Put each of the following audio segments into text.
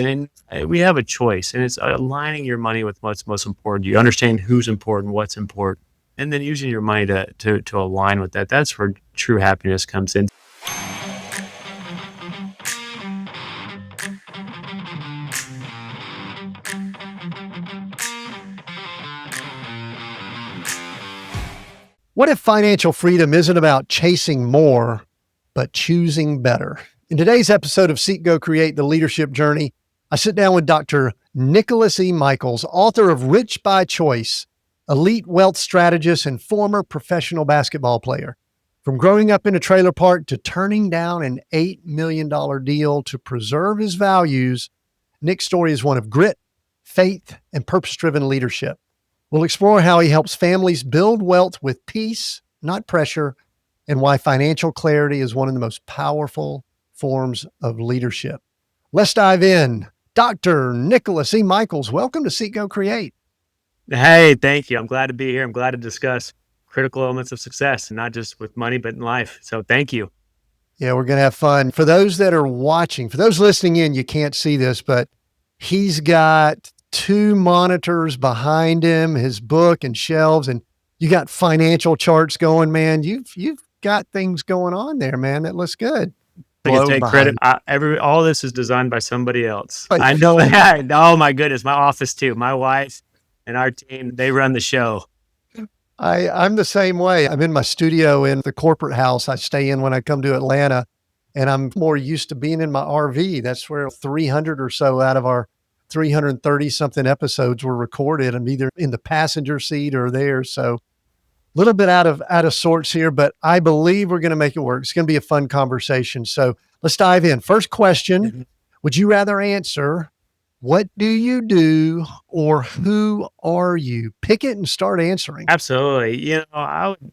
And we have a choice, and it's aligning your money with what's most important. You understand who's important, what's important, and then using your money to align with that. That's where true happiness comes in. What if financial freedom isn't about chasing more, but choosing better? In today's episode of Seek, Go, Create, the Leadership Journey, I sit down with Dr. Nicholas E. Michels, author of Rich by Choice, elite wealth strategist and former professional basketball player. From growing up in a trailer park to turning down an $8 million deal to preserve his values, Nick's story is one of grit, faith, and purpose-driven leadership. We'll explore how he helps families build wealth with peace, not pressure, and why financial clarity is one of the most powerful forms of leadership. Let's dive in. Dr. Nicholas E. Michels, welcome to Seek, Go, Create. Hey, thank you. I'm glad to be here. I'm glad to discuss critical elements of success, and not just with money, but in life. So thank you. Yeah, we're going to have fun. For those that are watching, for those listening in, you can't see this, but he's got two monitors behind him, his book and shelves, and you got financial charts going, man. You've got things going on there, man. That looks good. I can take credit. All this is designed by somebody else. I know that. Oh my goodness. My office too. My wife and our team, they run the show. I'm the same way. I'm in my studio in the corporate house I stay in when I come to Atlanta, and I'm more used to being in my RV. That's where 300 or so out of our 330 something episodes were recorded. I'm either in the passenger seat or there. So a little bit out of sorts here, but I believe we're going to make it work. It's going to be a fun conversation. So let's dive in. First question, would you rather answer, what do you do, or who are you? Pick it and start answering. Absolutely. I would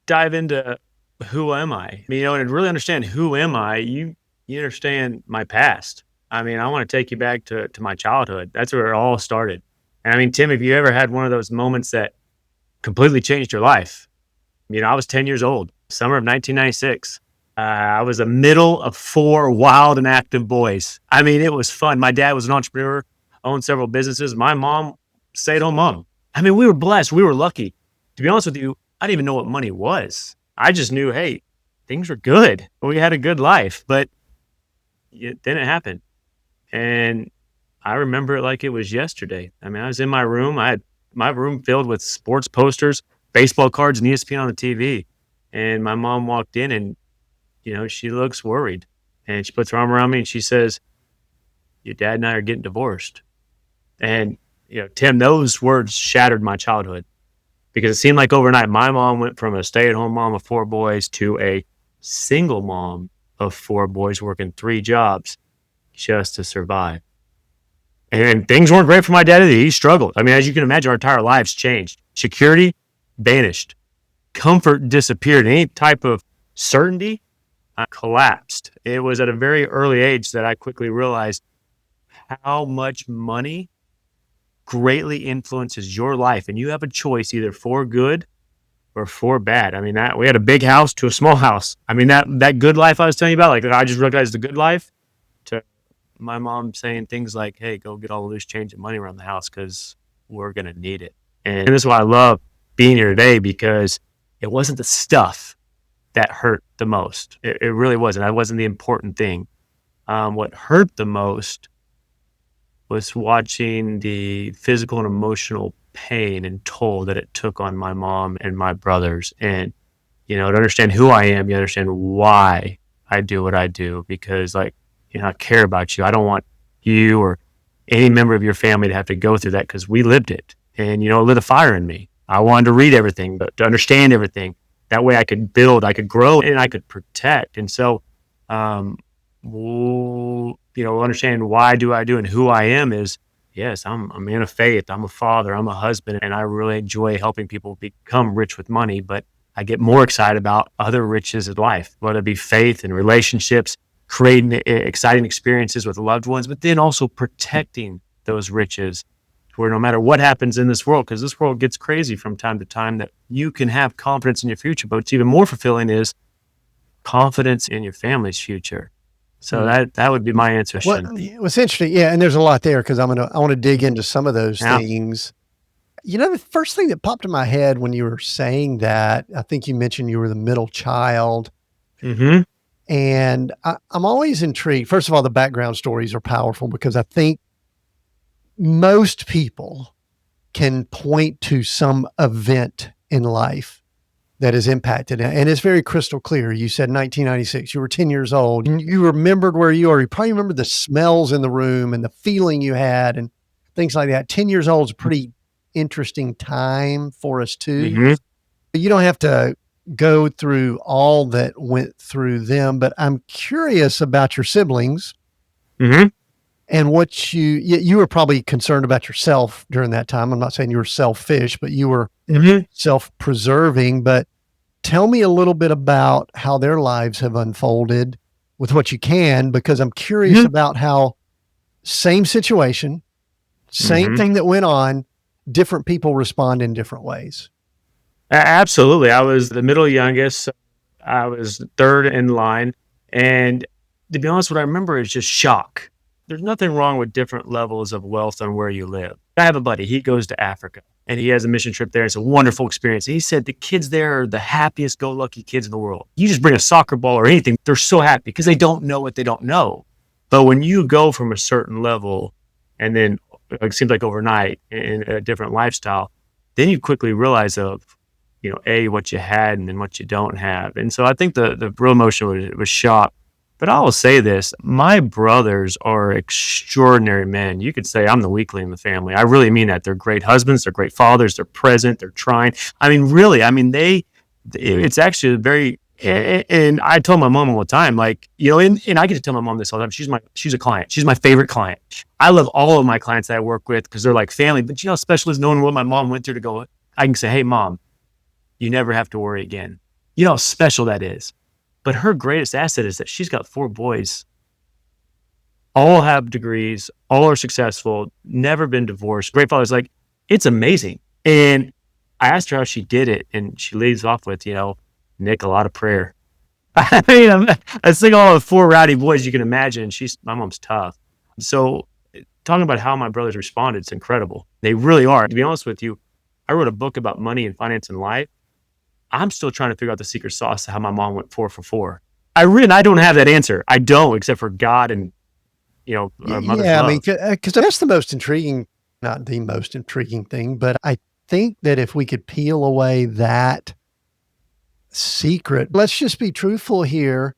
dive into who am I? And really understand who am I, you understand my past. I want to take you back to my childhood. That's where it all started. And Tim, have you ever had one of those moments that completely changed your life? I was 10 years old, summer of 1996. I was the middle of four wild and active boys. It was fun. My dad was an entrepreneur, owned several businesses. My mom, stay-at-home mom. We were blessed. We were lucky. To be honest with you, I didn't even know what money was. I just knew, hey, things were good. We had a good life, but it didn't happen. And I remember it like it was yesterday. I was in my room. I had my room filled with sports posters, baseball cards, and ESPN on the TV. And my mom walked in and, she looks worried. And she puts her arm around me and she says, your dad and I are getting divorced. And, Tim, those words shattered my childhood, because it seemed like overnight my mom went from a stay-at-home mom of four boys to a single mom of four boys working three jobs just to survive. And things weren't great for my dad either. He struggled. As you can imagine, our entire lives changed. Security vanished. Comfort disappeared. Any type of certainty collapsed. It was at a very early age that I quickly realized how much money greatly influences your life. And you have a choice either for good or for bad. That we had a big house to a small house. That good life I was telling you about, like I just recognized the good life, to my mom saying things like, hey, go get all of loose change and money around the house because we're going to need it. And this is why I love being here today, because it wasn't the stuff that hurt the most. It really wasn't. That wasn't the important thing. What hurt the most was watching the physical and emotional pain and toll that it took on my mom and my brothers. And, to understand who I am, you understand why I do what I do, because I care about you. I don't want you or any member of your family to have to go through that, because we lived it. And, it lit a fire in me. I wanted to read everything, but to understand everything. That way I could build, I could grow, and I could protect. And so, understanding why do I do and who I am is, yes, I'm a man of faith. I'm a father. I'm a husband. And I really enjoy helping people become rich with money. But I get more excited about other riches in life, whether it be faith and relationships, creating exciting experiences with loved ones, but then also protecting those riches, where no matter what happens in this world, because this world gets crazy from time to time, that you can have confidence in your future. But what's even more fulfilling is confidence in your family's future. So that would be my answer, What question. what's interesting, yeah, and there's a lot there because I want to dig into some of those Yeah. things. The first thing that popped in my head when you were saying that, I think you mentioned you were the middle child, Mhm. and I'm always intrigued. First of all, the background stories are powerful because I think most people can point to some event in life that has impacted it. And it's very crystal clear. You said 1996, you were 10 years old and you remembered where you are. You probably remember the smells in the room and the feeling you had and things like that. 10 years old is a pretty interesting time for us too. Mhm. You don't have to go through all that went through them, but I'm curious about your siblings Mhm. and what you were probably concerned about yourself during that time. I'm not saying you were selfish, but you were Mhm. self-preserving. But tell me a little bit about how their lives have unfolded with what you can, because I'm curious Mhm. about how same situation, same Mhm. thing that went on, different people respond in different ways. Absolutely. I was the middle youngest. So I was third in line. And to be honest, what I remember is just shock. There's nothing wrong with different levels of wealth on where you live. I have a buddy, he goes to Africa and he has a mission trip there. It's a wonderful experience. He said the kids there are the happiest go lucky kids in the world. You just bring a soccer ball or anything, they're so happy because they don't know what they don't know. But when you go from a certain level and then it seems like overnight in a different lifestyle, then you quickly realize of A, what you had and then what you don't have. And so I think the real emotion was shock. But I will say this, my brothers are extraordinary men. You could say I'm the weakling in the family. I really mean that. They're great husbands, they're great fathers, they're present, they're trying. I mean, really, it's actually very and I told my mom all the time, like, and I get to tell my mom this all the time. She's a client. She's my favorite client. I love all of my clients that I work with because they're like family. But you know how special is knowing what my mom went through to go, I can say, hey mom, you never have to worry again. You know how special that is. But her greatest asset is that she's got 4 boys, all have degrees, all are successful, never been divorced. Great father's like, it's amazing. And I asked her how she did it, and she leads off with, Nick, a lot of prayer. I mean, I think all the 4 rowdy boys you can imagine. My mom's tough. So talking about how my brothers responded, it's incredible. They really are. To be honest with you, I wrote a book about money and finance and life. I'm still trying to figure out the secret sauce to how my mom went 4 for 4. I don't have that answer. I don't, except for God and, a mother's Yeah, I mean, love. because that's the most intriguing, not the most intriguing thing, but I think that if we could peel away that secret, let's just be truthful here.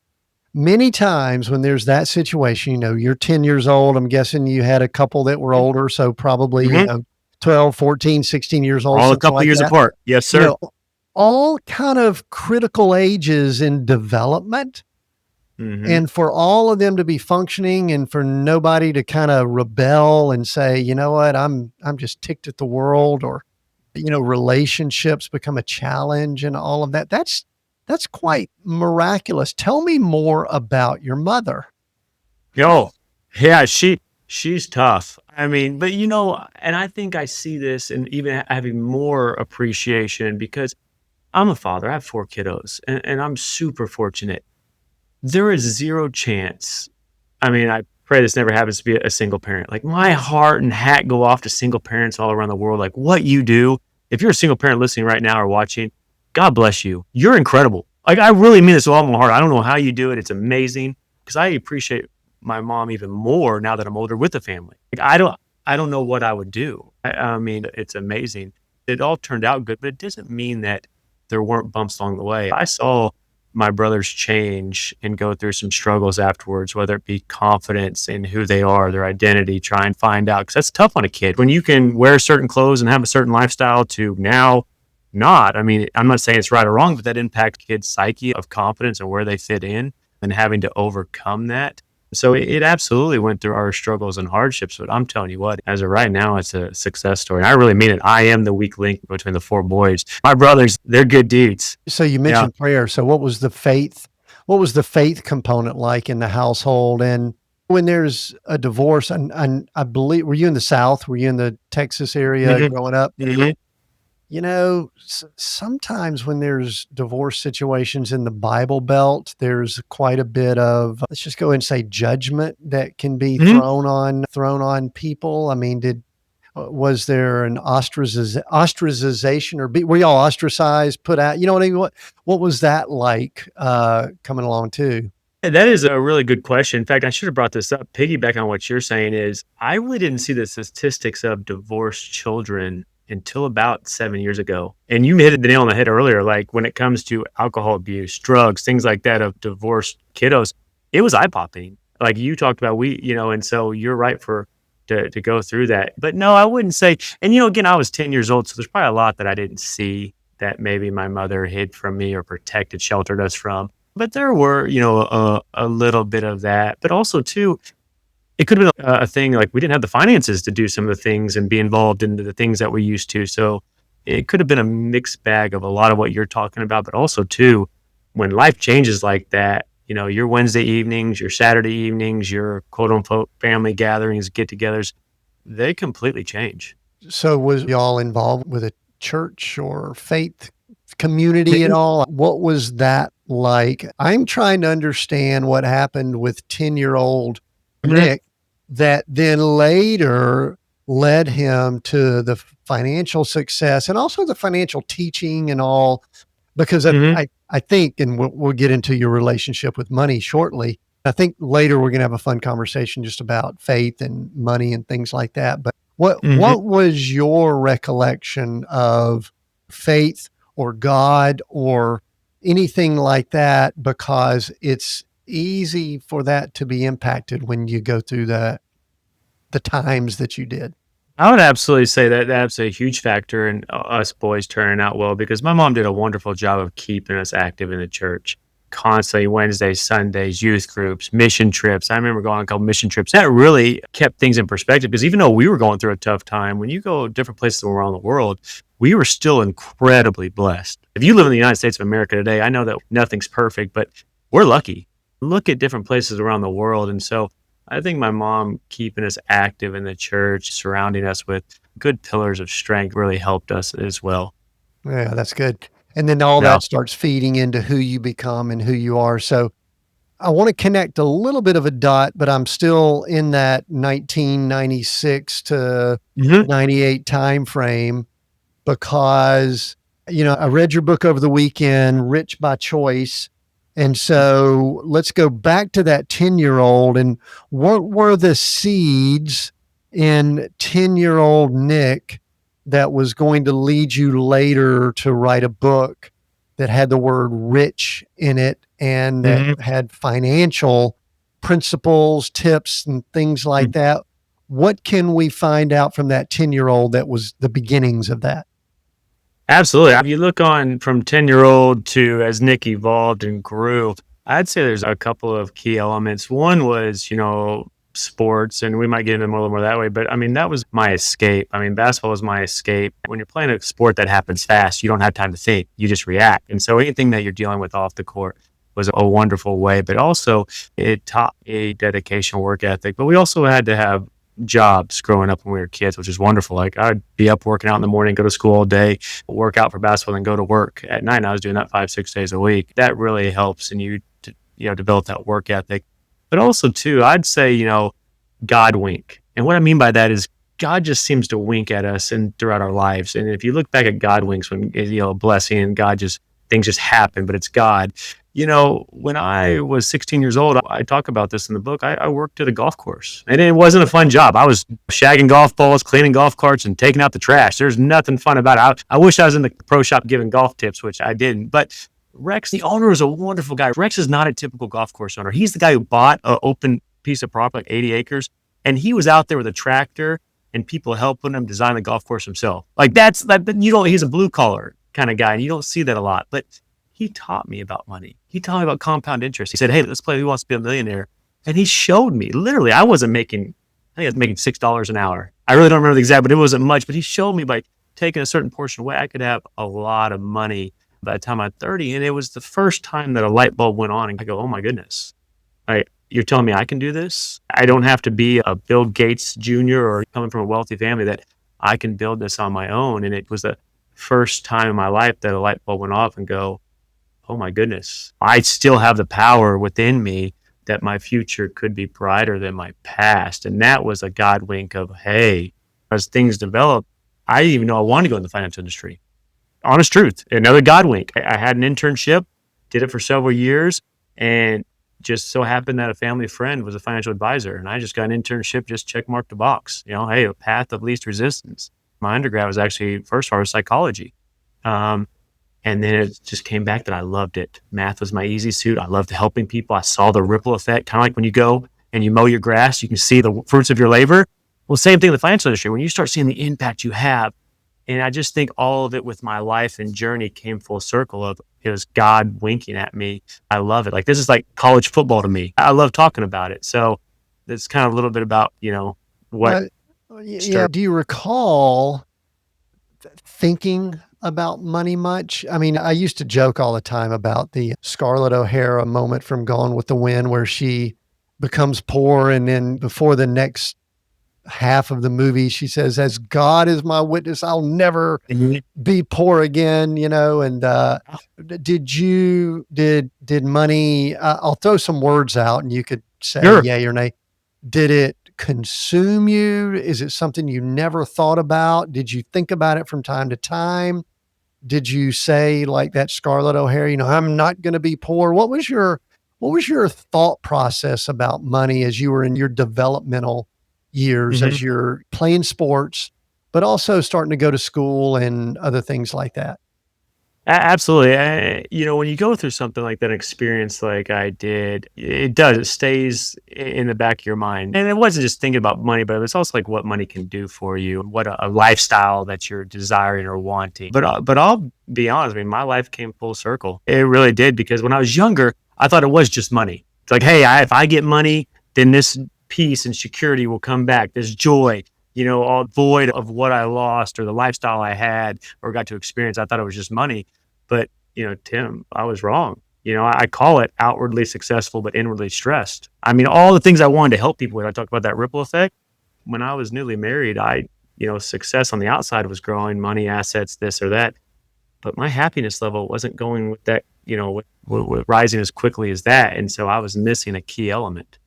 Many times when there's that situation, you're 10 years old. I'm guessing you had a couple that were Mhm. older. So probably, Mhm. 12, 14, 16 years old, All a something couple like years that. apart. Yes, You sir. know, all kind of critical ages in development. Mhm. And for all of them to be functioning and for nobody to kind of rebel and say, you know what, I'm just ticked at the world, or, relationships become a challenge and all of that. That's quite miraculous. Tell me more about your mother. Oh, yeah, she's tough. I mean, but and I think I see this and even having more appreciation because I'm a father. I have 4 kiddos and I'm super fortunate. There is 0 chance. I mean, I pray this never happens to be a single parent. Like my heart and hat go off to single parents all around the world. Like what you do, if you're a single parent listening right now or watching, God bless you. You're incredible. Like I really mean this with all my heart. I don't know how you do it. It's amazing because I appreciate my mom even more now that I'm older with a family. Like I don't know what I would do. I mean, it's amazing. It all turned out good, but it doesn't mean that there weren't bumps along the way. I saw my brothers change and go through some struggles afterwards, whether it be confidence in who they are, their identity, try and find out. Cause that's tough on a kid when you can wear certain clothes and have a certain lifestyle to now not. I mean, I'm not saying it's right or wrong, but that impacts kids' psyche of confidence and where they fit in and having to overcome that. So it absolutely went through our struggles and hardships, but I'm telling you what, as of right now, it's a success story. And I really mean it. I am the weak link between the 4 boys. My brothers, they're good dudes. So you Yeah. mentioned prayer. So what was the faith component like in the household? And when there's a divorce, and I believe, were you in the South? Were you in the Texas area Mhm. growing up? Mhm. Sometimes when there's divorce situations in the Bible Belt, there's quite a bit of, let's just go and say, judgment that can be Mhm. thrown on people. I mean, was there an ostracization, or were y'all ostracized, put out? You know what I mean? What was that like coming along too? And that is a really good question. In fact, I should have brought this up. Piggyback on what you're saying is I really didn't see the statistics of divorced children until about 7 years ago. And you hit the nail on the head earlier. Like when it comes to alcohol abuse, drugs, things like that of divorced kiddos, it was eye popping. Like you talked about, and so you're right to go through that. But no, I wouldn't say. And again, I was 10 years old, so there's probably a lot that I didn't see that maybe my mother hid from me or protected, sheltered us from. But there were, a little bit of that, but also too, it could have been a thing like we didn't have the finances to do some of the things and be involved in the things that we used to. So it could have been a mixed bag of a lot of what you're talking about, but also too, when life changes like that, your Wednesday evenings, your Saturday evenings, your quote unquote family gatherings, get-togethers, they completely change. So was y'all involved with a church or faith community at Mhm, all? What was that like? I'm trying to understand what happened with 10-year-old mhm, Nick that then later led him to the financial success and also the financial teaching and all, because I mhm, I, I think, and we'll get into your relationship with money shortly. I think later we're going to have a fun conversation just about faith and money and things like that. But mhm. what was your recollection of faith or God or anything like that? Because it's easy for that to be impacted when you go through the times that you did. I would absolutely say that that's a huge factor in us boys turning out well because my mom did a wonderful job of keeping us active in the church. Constantly Wednesdays, Sundays, youth groups, mission trips. I remember going on a couple mission trips. That really kept things in perspective because even though we were going through a tough time, when you go different places around the world, we were still incredibly blessed. If you live in the United States of America today, I know that nothing's perfect, but we're lucky. Look at different places around the world. And so I think my mom keeping us active in the church, surrounding us with good pillars of strength really helped us as well. Yeah, that's good. And then all Now, that starts feeding into who you become and who you are. So I want to connect a little bit of a dot, but I'm still in that 1996 to mhm, 98 time frame because, I read your book over the weekend, Rich by Choice. And so let's go back to that 10-year-old, and what were the seeds in 10-year-old Nick that was going to lead you later to write a book that had the word rich in it and that mhm, had financial principles, tips, and things like mhm. that? What can we find out from that 10-year-old that was the beginnings of that? Absolutely. If you look on from 10-year-old to as Nick evolved and grew, I'd say there's a couple of key elements. One was, sports, and we might get into a little more that way, but I mean, that was my escape. I mean, basketball was my escape. When you're playing a sport that happens fast, you don't have time to think, you just react. And so anything that you're dealing with off the court was a wonderful way, but also it taught a dedication work ethic. But we also had to have jobs growing up when we were kids, which is wonderful. Like I'd be up working out in the morning, go to school all day, work out for basketball, and go to work at night. And I was doing that 5, 6 days a week. That really helps in you to, develop that work ethic. But also too, I'd say, God wink. And what I mean by that is God just seems to wink at us and throughout our lives. And if you look back at God winks when a blessing and God just things just happen, but it's God. When I was 16 years old, I talk about this in the book. I worked at a golf course, and it wasn't a fun job. I was shagging golf balls, cleaning golf carts, and taking out the trash. There's nothing fun about it. I wish I was in the pro shop giving golf tips, which I didn't. But Rex, the owner, is a wonderful guy. Rex is not a typical golf course owner. He's the guy who bought an open piece of property, like 80 acres, and he was out there with a tractor and people helping him design the golf course himself. Like that's that you don't. He's a blue collar kind of guy, and you don't see that a lot. But he taught me about money. He taught me about compound interest. He said, "Hey, let's play Who Wants to Be a Millionaire," and he showed me. Literally, I wasn't making. I think I was making $6 an hour. I really don't remember the exact, but it wasn't much. But he showed me by taking a certain portion away, I could have a lot of money by the time I'm 30. And it was the first time that a light bulb went on, and I go, "Oh my goodness! You're telling me I can do this? I don't have to be a Bill Gates Jr. or coming from a wealthy family. That I can build this on my own." And it was the first time in my life that a light bulb went off and go, oh my goodness, I still have the power within me that my future could be brighter than my past. And that was a God wink of, hey, as things developed, I didn't even know I wanted to go in the financial industry. Honest truth, another God wink. I had an internship, did it for several years, and just so happened that a family friend was a financial advisor. And I just got an internship, just check mark the box. Hey, a path of least resistance. My undergrad was actually first part was psychology. Um, and then it just came back that I loved it. Math was my easy suit. I loved helping people. I saw the ripple effect, kind of like when you go and you mow your grass, you can see the fruits of your labor. Well, same thing in the financial industry. When you start seeing the impact you have, and I just think all of it with my life and journey came full circle of it was God winking at me. I love it. Like this is like college football to me. I love talking about it. So it's kind of a little bit about, what Uh, yeah. started. Do you recall thinking about money much? I mean, I used to joke all the time about the Scarlett O'Hara moment from Gone with the Wind, where she becomes poor. And then before the next half of the movie, she says, as God is my witness, I'll never Mhm. be poor again, and did money, I'll throw some words out and you could say Sure. yay or nay. Did it consume you? Is it something you never thought about? Did you think about it from time to time? Did you say like that Scarlett O'Hara, I'm not going to be poor? What was your thought process about money as you were in your developmental years, Mhm. as you're playing sports, but also starting to go to school and other things like that? Absolutely. When you go through something like that experience like I did, it does. It stays in the back of your mind. And it wasn't just thinking about money, but it's also like what money can do for you, what a lifestyle that you're desiring or wanting. But I'll be honest, I mean, my life came full circle. It really did because when I was younger, I thought it was just money. It's like, hey, if I get money, then this peace and security will come back. This joy, all void of what I lost or the lifestyle I had or got to experience. I thought it was just money. But, Tim, I was wrong. I call it outwardly successful, but inwardly stressed. I mean, all the things I wanted to help people with, I talked about that ripple effect. When I was newly married, success on the outside was growing, money, assets, this or that. But my happiness level wasn't going with that, with rising as quickly as that. And so I was missing a key element.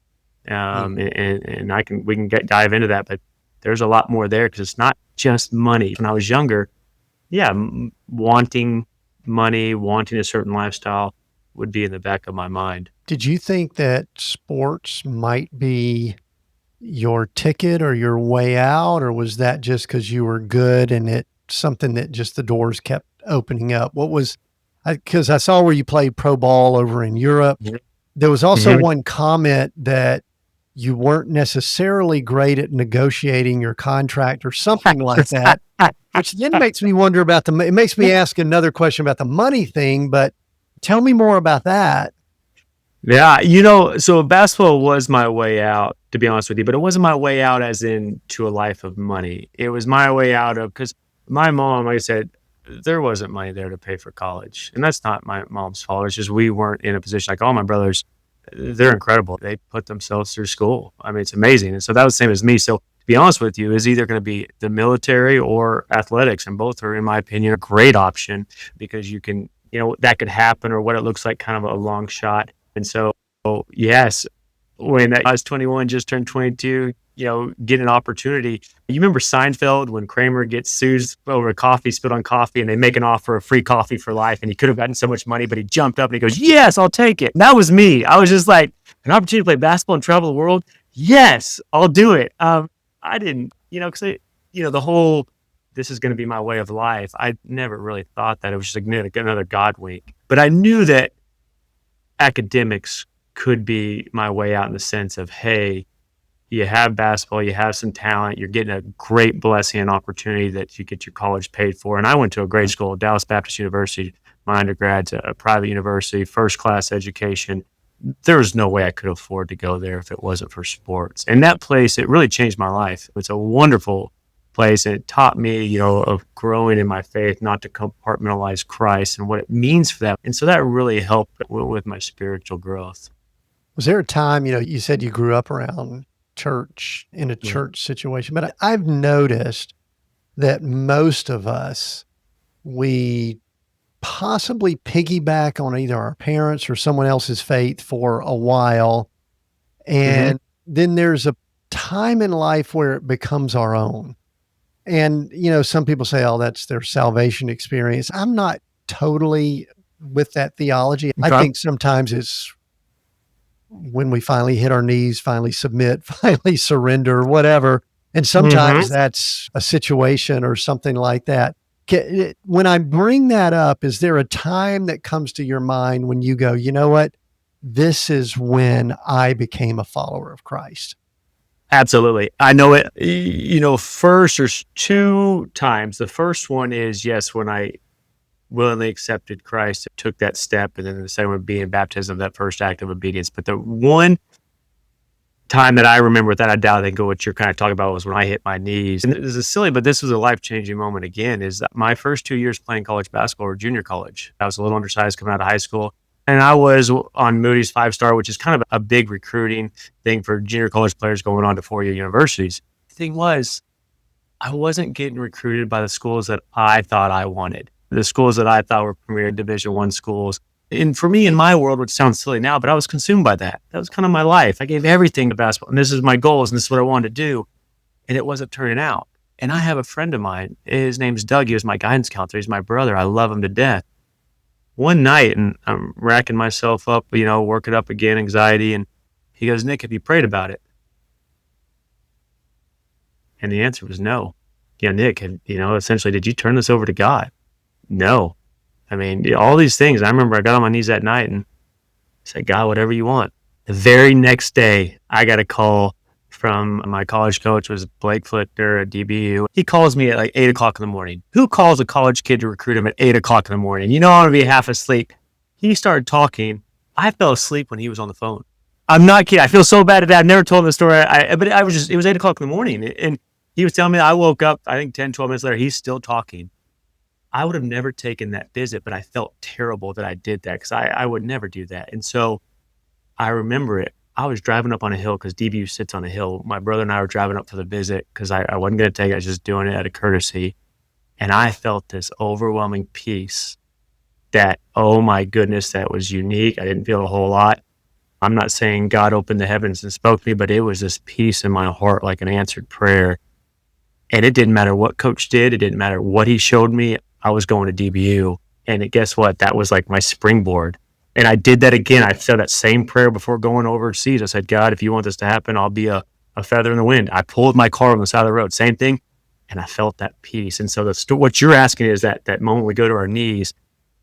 Mm. And we can dive into that, but there's a lot more there because it's not just money. When I was younger, yeah, wanting money, wanting a certain lifestyle would be in the back of my mind. Did you think that sports might be your ticket or your way out, or was that just because you were good and it something that just the doors kept opening up? What was, because I saw where you played pro ball over in Europe. Mhm. There was also Mhm. one comment that you weren't necessarily great at negotiating your contract or something like that, which then makes me wonder about it makes me ask another question about the money thing, but tell me more about that. Yeah, so basketball was my way out, to be honest with you, but it wasn't my way out as in to a life of money. It was my way out of because my mom, like I said, there wasn't money there to pay for college. And that's not my mom's fault. It's just we weren't in a position like all my brothers, they're incredible. They put themselves through school. I mean, it's amazing. And so that was the same as me. So to be honest with you, is either going to be the military or athletics. And both are, in my opinion, a great option because you can, that could happen or what it looks like kind of a long shot. And so, yes, when I was 21, just turned 22, get an opportunity. You remember Seinfeld when Kramer gets sued over coffee, spilled on coffee, and they make an offer of free coffee for life, and he could have gotten so much money, but he jumped up and he goes, "Yes, I'll take it." And that was me. I was just like, an opportunity to play basketball and travel the world. Yes, I'll do it. I didn't, because the whole this is going to be my way of life. I never really thought that it was just another God wink, but I knew that academics could be my way out in the sense of, hey, you have basketball, you have some talent, you're getting a great blessing and opportunity that you get your college paid for. And I went to a great school, Dallas Baptist University. My undergrad's a private university, first class education. There was no way I could afford to go there if it wasn't for sports. And that place, it really changed my life. It's a wonderful place. And it taught me, of growing in my faith, not to compartmentalize Christ and what it means for that. And so that really helped with my spiritual growth. Was there a time, you said you grew up around church in a Yeah. church situation, but I've noticed that most of us we possibly piggyback on either our parents or someone else's faith for a while. Mhm. And then there's a time in life where it becomes our own. And, some people say, oh, that's their salvation experience. I'm not totally with that theology. I Okay. think sometimes it's when we finally hit our knees, finally submit, finally surrender, whatever. And Mhm. sometimes that's a situation or something like that. When I bring that up, is there a time that comes to your mind when you go, you know what? This is when I became a follower of Christ? Absolutely. I know it. First, there's 2 times. The first one is, yes, when I willingly accepted Christ, took that step, and then the second would be in baptism, that first act of obedience. But the one time that I remember without a doubt, I think what you're kind of talking about was when I hit my knees. And this is silly, but this was a life-changing moment again, is that my first 2 years playing college basketball or junior college. I was a little undersized coming out of high school, and I was on Moody's 5-star, which is kind of a big recruiting thing for junior college players going on to four-year universities. The thing was, I wasn't getting recruited by the schools that I thought I wanted, the schools that I thought were premier Division I schools. And for me, in my world, which sounds silly now, but I was consumed by that. That was kind of my life. I gave everything to basketball, and this is my goals, and this is what I wanted to do, and it wasn't turning out. And I have a friend of mine. His name's Doug. He was my guidance counselor. He's my brother. I love him to death. One night, and I'm racking myself up, working up again, anxiety, and he goes, "Nick, have you prayed about it?" And the answer was no. Yeah, Nick, essentially, did you turn this over to God? No. I mean, all these things. I remember I got on my knees that night and said, God, whatever you want. The very next day, I got a call from my college coach, was Blake Flickner at DBU. He calls me at like 8 o'clock in the morning. Who calls a college kid to recruit him at 8 o'clock in the morning? I'm going to be half asleep. He started talking. I fell asleep when he was on the phone. I'm not kidding. I feel so bad at that. I've never told him the story. But I was it was 8 o'clock in the morning. And he was telling me, I woke up, I think 10, 12 minutes later, he's still talking. I would have never taken that visit, but I felt terrible that I did that because I would never do that. And so I remember it. I was driving up on a hill because DBU sits on a hill. My brother and I were driving up for the visit because I wasn't going to take it. I was just doing it out of courtesy. And I felt this overwhelming peace that, oh my goodness, that was unique. I didn't feel a whole lot. I'm not saying God opened the heavens and spoke to me, but it was this peace in my heart, like an answered prayer. And it didn't matter what coach did. It didn't matter what he showed me. I was going to DBU. And guess what? That was like my springboard. And I did that again. I said that same prayer before going overseas. I said, God, if you want this to happen, I'll be a feather in the wind. I pulled my car on the side of the road. Same thing. And I felt that peace. And so what you're asking is that moment we go to our knees.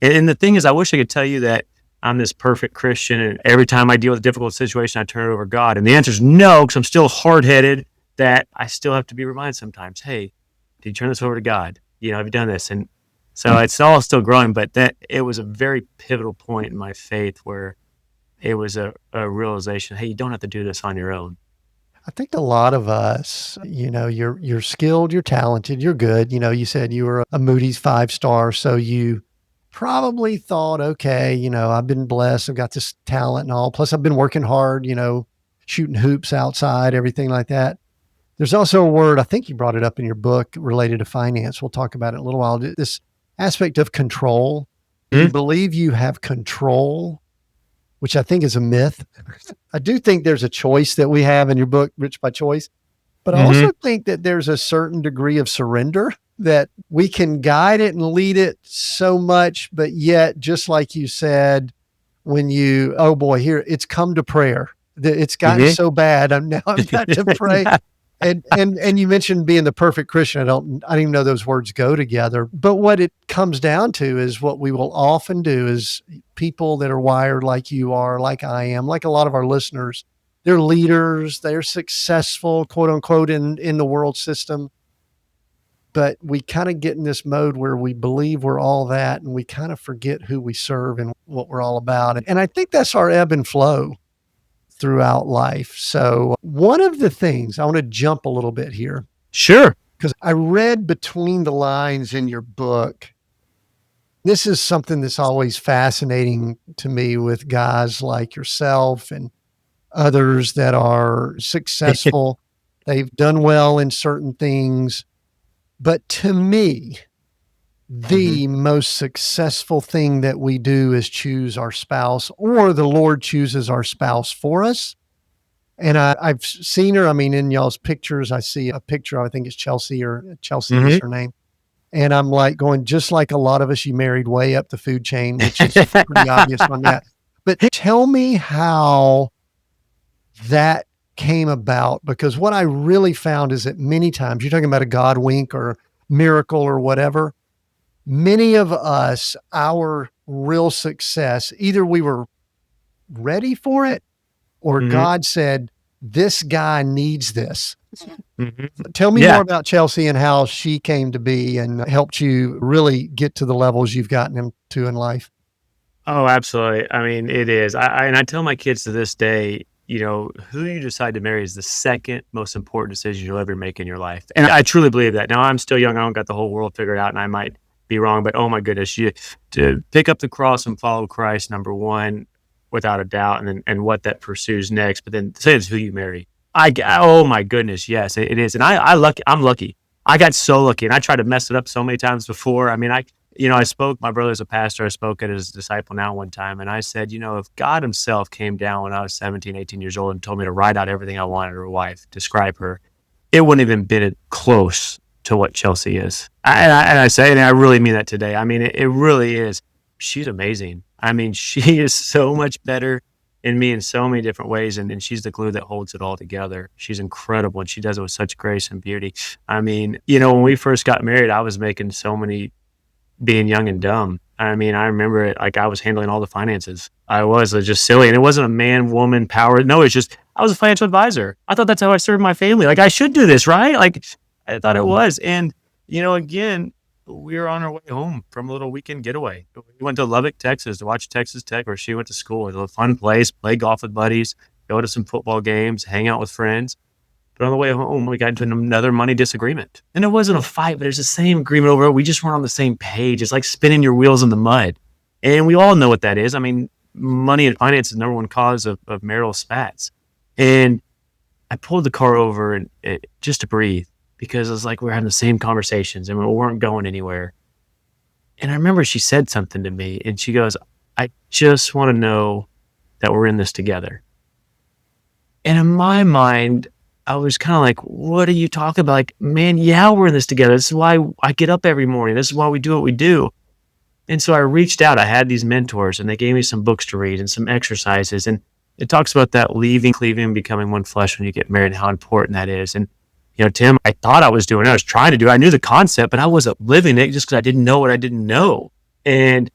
And the thing is, I wish I could tell you that I'm this perfect Christian, and every time I deal with a difficult situation, I turn it over to God. And the answer is no, because I'm still hard headed. That I still have to be reminded sometimes. Hey, did you turn this over to God? Have you done this? And so it's all still growing, but that it was a very pivotal point in my faith where it was a realization. Hey, you don't have to do this on your own. I think a lot of us, you're skilled, you're talented, you're good. You said you were a Moody's 5-star, so you probably thought, okay, I've been blessed, I've got this talent and all. Plus, I've been working hard, shooting hoops outside, everything like that. There's also a word, I think you brought it up in your book related to finance. We'll talk about it in a little while. This aspect of control. Do you Mm-hmm. believe you have control, which I think is a myth? I do think there's a choice that we have in your book, Rich by Choice, but I Mm-hmm. also think that there's a certain degree of surrender that we can guide it and lead it so much, but yet, just like you said, when oh boy, here it's come to prayer. It's gotten Mm-hmm. so bad. I've got to pray. And you mentioned being the perfect Christian. I didn't even know those words go together. But what it comes down to is what we will often do is people that are wired like you are, like I am, like a lot of our listeners, they're leaders, they're successful, quote unquote, in the world system. But we kind of get in this mode where we believe we're all that and we kind of forget who we serve and what we're all about. And I think that's our ebb and flow throughout life. So, one of the things I want to jump a little bit here Sure. because I read between the lines in your book. This is something that's always fascinating to me with guys like yourself and others that are successful. They've done well in certain things. But to me, Mhm. the most successful thing that we do is choose our spouse, or the Lord chooses our spouse for us. And I've seen her. I mean, in y'all's pictures, I see a picture. I think it's Chelsea, or Chelsea is Mhm. her name. And I'm like going, just like a lot of us, you married way up the food chain, which is pretty obvious on that. But tell me how that came about, because what I really found is that many times you're talking about a God wink or miracle or whatever. Many of us, our real success, either we were ready for it or Mhm. God said, this guy needs this. Mhm. Tell me more Yeah. about Chelsea and how she came to be and helped you really get to the levels you've gotten into in life. Oh, absolutely. I mean, it is. I tell my kids to this day, who you decide to marry is the second most important decision you'll ever make in your life. And I truly believe that. Now I'm still young. I don't got the whole world figured out and I might be wrong, but oh my goodness, you to pick up the cross and follow Christ, number one, without a doubt, and what that pursues next. But then say it's who you marry. Oh my goodness, yes, it is. And I'm lucky. I got so lucky and I tried to mess it up so many times before. I mean, I spoke, my brother's a pastor. I spoke at his disciple now one time. And I said, if God himself came down when I was 17, 18 years old and told me to write out everything I wanted her wife, describe her, it wouldn't even been close to what Chelsea is. And I say, and I really mean that today. I mean, it really is. She's amazing. I mean, she is so much better in me in so many different ways. And she's the glue that holds it all together. She's incredible. And she does it with such grace and beauty. I mean, when we first got married, I was making so many being young and dumb. I mean, I remember it like I was handling all the finances. I was just silly. And it wasn't a man, woman, power. No, it's just I was a financial advisor. I thought that's how I served my family. Like I should do this, right? Like I thought it was. And again, we were on our way home from a little weekend getaway. We went to Lubbock, Texas to watch Texas Tech, where she went to school. It was a fun place, play golf with buddies, go to some football games, hang out with friends. But on the way home, we got into another money disagreement. And it wasn't a fight, but it's the same agreement over. We just weren't on the same page. It's like spinning your wheels in the mud. And we all know what that is. I mean, money and finance is the number one cause of marital spats. And I pulled the car over and just to breathe because it was like we were having the same conversations and we weren't going anywhere. And I remember she said something to me and she goes, I just want to know that we're in this together. And in my mind, I was kinda like, "What are you talking about?" Like, "Man, yeah, we're in this together. This is why I get up every morning. This is why we do what we do." And so I reached out. I had these mentors, and they gave me some books to read and some exercises, and it talks about that leaving, cleaving, becoming one flesh when you get married and how important that is. And, Tim, I thought I was doing it. I was trying to do it. I knew the concept, but I wasn't living it just because I didn't know what I didn't know. And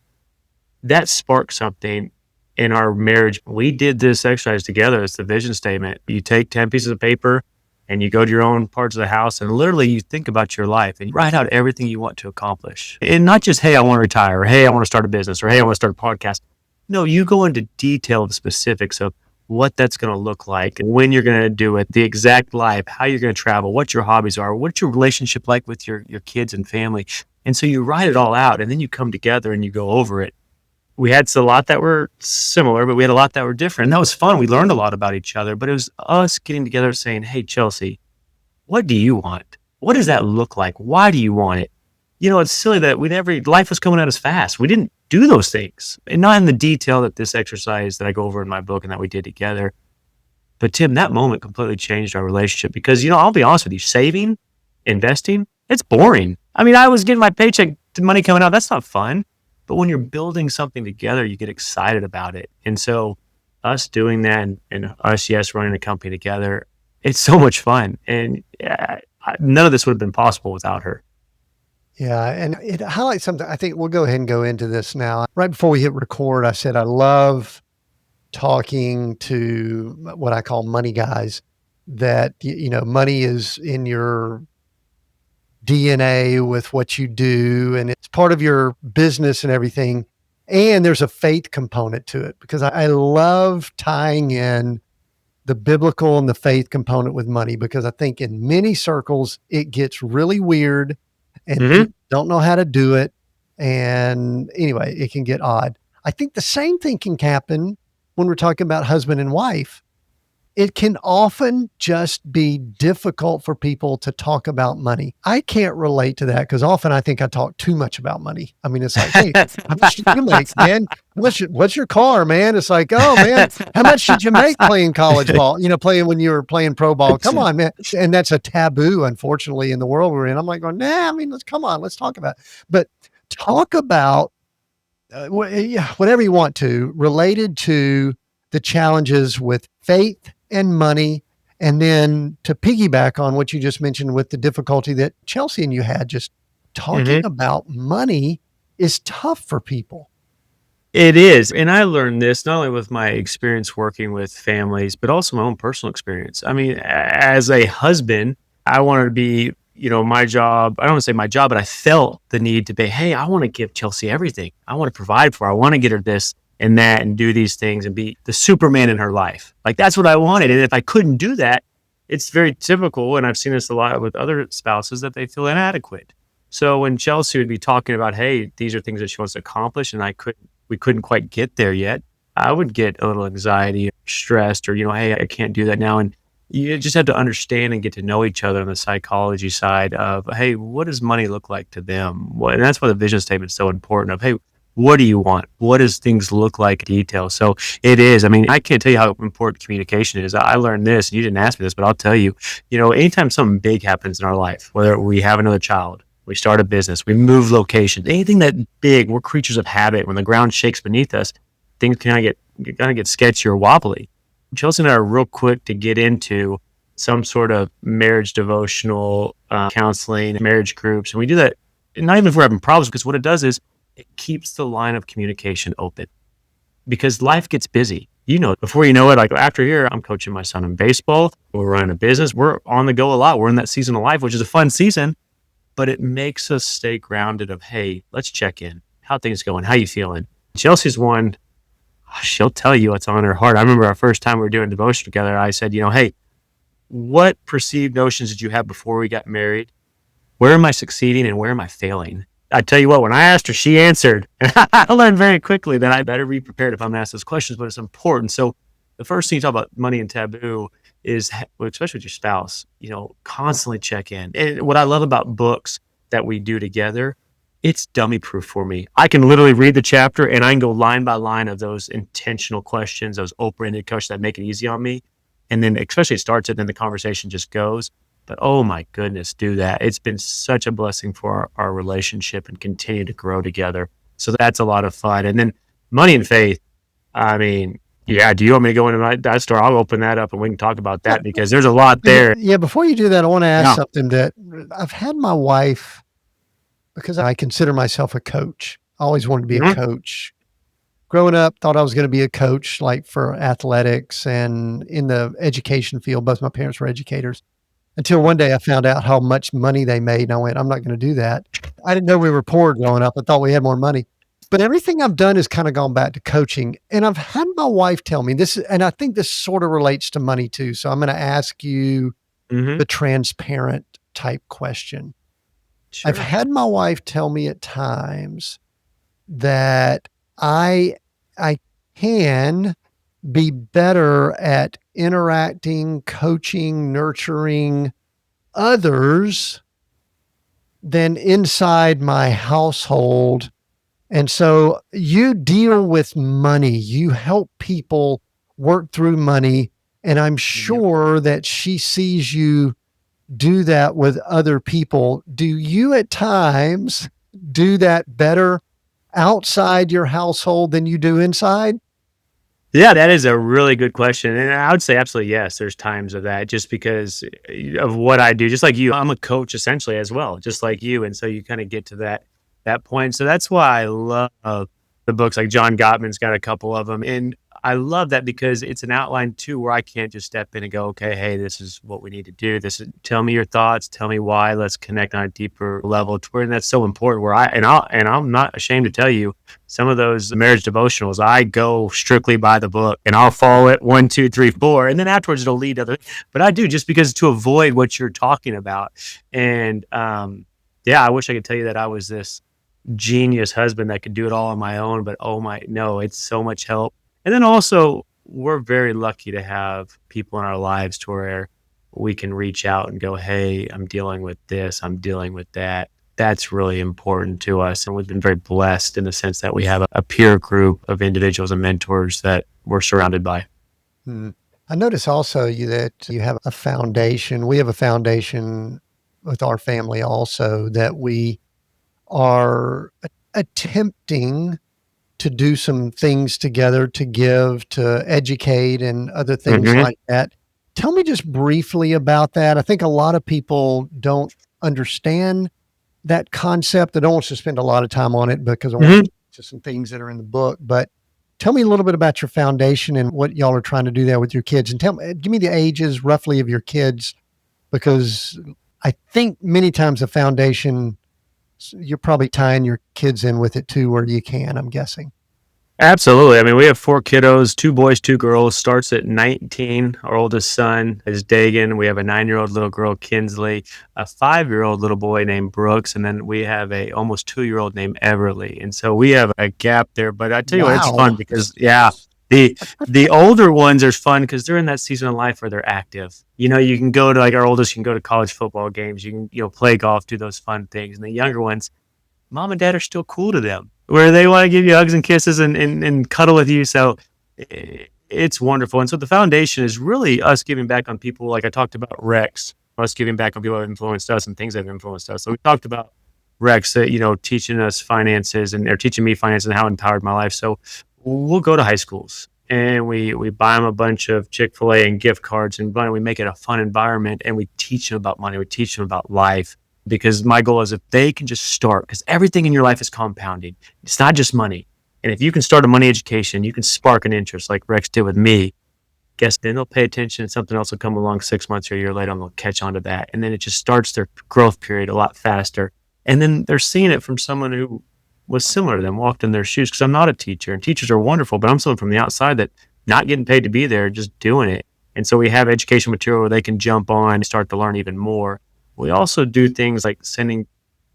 that sparked something in our marriage. We did this exercise together. It's the vision statement. You take 10 pieces of paper and you go to your own parts of the house and literally you think about your life and you write out everything you want to accomplish. And not just, hey, I want to retire, or hey, I want to start a business, or hey, I want to start a podcast. No, you go into detail, the specifics of what that's going to look like, when you're going to do it, the exact life, how you're going to travel, what your hobbies are, what's your relationship like with your kids and family. And so you write it all out and then you come together and you go over it. We had a lot that were similar, but we had a lot that were different. And that was fun. We learned a lot about each other, but it was us getting together saying, hey, Chelsea, what do you want? What does that look like? Why do you want it? It's silly that life was coming at us fast. We didn't do those things and not in the detail that this exercise that I go over in my book and that we did together. But Tim, that moment completely changed our relationship because, I'll be honest with you, saving, investing, it's boring. I mean, I was getting my paycheck, money coming out. That's not fun. But when you're building something together, you get excited about it. And so us doing that and us, yes, running a company together, it's so much fun. And none of this would have been possible without her. Yeah, and it highlights something. I think we'll go ahead and go into this now. Right before we hit record, I said I love talking to what I call money guys, that, money is in your DNA with what you do and it's part of your business and everything. And there's a faith component to it because I love tying in the biblical and the faith component with money, because I think in many circles it gets really weird and Mm-hmm. people don't know how to do it. And anyway, it can get odd. I think the same thing can happen when we're talking about husband and wife. it can often just be difficult for people to talk about money. I can't relate to that because often I think I talk too much about money. I mean, it's like, hey, how much did you make, man? What's your car, man? It's like, oh man, how much did you make playing college ball? Playing when you were playing pro ball. Come on, man. And that's a taboo, unfortunately, in the world we're in. I'm like going, nah, I mean, let's talk about it. But talk about whatever you want to, related to the challenges with faith and money. And then to piggyback on what you just mentioned with the difficulty that Chelsea and you had, just talking Mhm. about money is tough for people. It is, and I learned this not only with my experience working with families, but also my own personal experience. I mean, as a husband, I wanted to be, my job. I don't want to say my job, but I felt the need to be, hey, I want to give Chelsea everything. I want to provide for her. I want to get her this and that and do these things and be the Superman in her life. Like that's what I wanted. And if I couldn't do that, it's very typical. And I've seen this a lot with other spouses that they feel inadequate. So when Chelsea would be talking about, hey, these are things that she wants to accomplish, and we couldn't quite get there yet, I would get a little anxiety, or stressed, or, hey, I can't do that now. And you just have to understand and get to know each other on the psychology side of, hey, what does money look like to them? And that's why the vision statement is so important of, hey, what do you want? What does things look like in detail? So it is. I mean, I can't tell you how important communication is. I learned this, and you didn't ask me this, but I'll tell you, anytime something big happens in our life, whether we have another child, we start a business, we move locations, anything that big, we're creatures of habit. When the ground shakes beneath us, things kind of get sketchy or wobbly. Chelsea and I are real quick to get into some sort of marriage devotional, counseling, marriage groups. And we do that not even if we're having problems, because what it does is it keeps the line of communication open because life gets busy. Before you know it, like after here, I'm coaching my son in baseball. We're running a business. We're on the go a lot. We're in that season of life, which is a fun season, but it makes us stay grounded of, hey, let's check in. How things going? How you feeling? Chelsea's one, she'll tell you what's on her heart. I remember our first time we were doing devotion together, I said, hey, what perceived notions did you have before we got married? Where am I succeeding and where am I failing? I tell you what, when I asked her, she answered. I learned very quickly that I better be prepared if I'm asked those questions, but it's important. So the first thing you talk about money and taboo is, especially with your spouse, constantly check in. And what I love about books that we do together, it's dummy proof for me. I can literally read the chapter and I can go line by line of those intentional questions, those open-ended questions that make it easy on me. And then especially it starts it, then the conversation just goes. But oh my goodness, do that. It's been such a blessing for our relationship and continue to grow together. So that's a lot of fun. And then money and faith. I mean, yeah, do you want me to go into that store? I'll open that up and we can talk about Yeah. that because there's a lot there. Yeah. Before you do that, I want to ask Yeah. something that I've had my wife, because I consider myself a coach. I always wanted to be a Mhm. coach. Growing up, thought I was going to be a coach, like for athletics and in the education field. Both my parents were educators. Until one day I found out how much money they made, and I went, "I'm not gonna do that." I didn't know we were poor growing up. I thought we had more money. But everything I've done has kinda gone back to coaching, and I've had my wife tell me this, and I think this sorta relates to money too, so I'm gonna ask you Mhm. the transparent type question. I've Sure. had my wife tell me at times that I I can be better at interacting, coaching, nurturing others than inside my household. And so you deal with money, you help people work through money. And I'm Yep. sure that she sees you do that with other people. Do you at times do that better outside your household than you do inside? Yeah, that is a really good question. And I would say absolutely yes. There's times of that just because of what I do. Just like you, I'm a coach essentially as well, just like you. And so you kind of get to that point. So that's why I love the books. Like John Gottman's got a couple of them. And I love that because it's an outline too where I can't just step in and go, okay, hey, this is what we need to do. Tell me your thoughts, tell me why, let's connect on a deeper level to where, and that's so important where I'm not ashamed to tell you some of those marriage devotionals, I go strictly by the book and I'll follow it 1, 2, 3, 4. And then afterwards it'll lead to other, but I do just because to avoid what you're talking about. And yeah, I wish I could tell you that I was this genius husband that could do it all on my own, but oh my, no, it's so much help. And then also we're very lucky to have people in our lives to where we can reach out and go, hey, I'm dealing with this, I'm dealing with that. That's really important to us. And we've been very blessed in the sense that we have a peer group of individuals and mentors that we're surrounded by. Mm. I notice also that you have a foundation. We have a foundation with our family also that we are attempting to do some things together to give, to educate, and other things Hmm. like that. Tell me just briefly about that. I think a lot of people don't understand that concept. I don't want to spend a lot of time on it because I want to Hmm. get to some things that are in the book. But tell me a little bit about your foundation and what y'all are trying to do there with your kids. And give me the ages roughly of your kids, because I think many times the foundation, you're probably tying your kids in with it too, where you can, I'm guessing. Absolutely. I mean, we have four kiddos, two boys, two girls. Starts at 19. Our oldest son is Dagan. We have a 9-year-old little girl, Kinsley, a 5-year-old little boy named Brooks, and then we have a almost 2-year-old named Everly. And so we have a gap there. But I tell you what, it's fun Wow. because the older ones are fun because they're in that season of life where they're active. You can go to like our oldest, you can go to college football games, you can play golf, do those fun things, and the younger ones mom and dad are still cool to them, where they want to give you hugs and kisses and cuddle with you. So it's wonderful. And so the foundation is really us giving back on people. Like I talked about Rex, us giving back on people that have influenced us and things that have influenced us. So we talked about Rex, teaching us finances or teaching me finances and how it empowered my life. So we'll go to high schools and we buy them a bunch of Chick-fil-A and gift cards, and we make it a fun environment, and we teach them about money. We teach them about life, because my goal is if they can just start, because everything in your life is compounding. It's not just money. And if you can start a money education, you can spark an interest like Rex did with me. Guess then they'll pay attention and something else will come along 6 months or a year later and they'll catch on to that. And then it just starts their growth period a lot faster. And then they're seeing it from someone who was similar to them, walked in their shoes. Because I'm not a teacher and teachers are wonderful, but I'm someone from the outside that not getting paid to be there, just doing it. And so we have education material where they can jump on and start to learn even more. We also do things like sending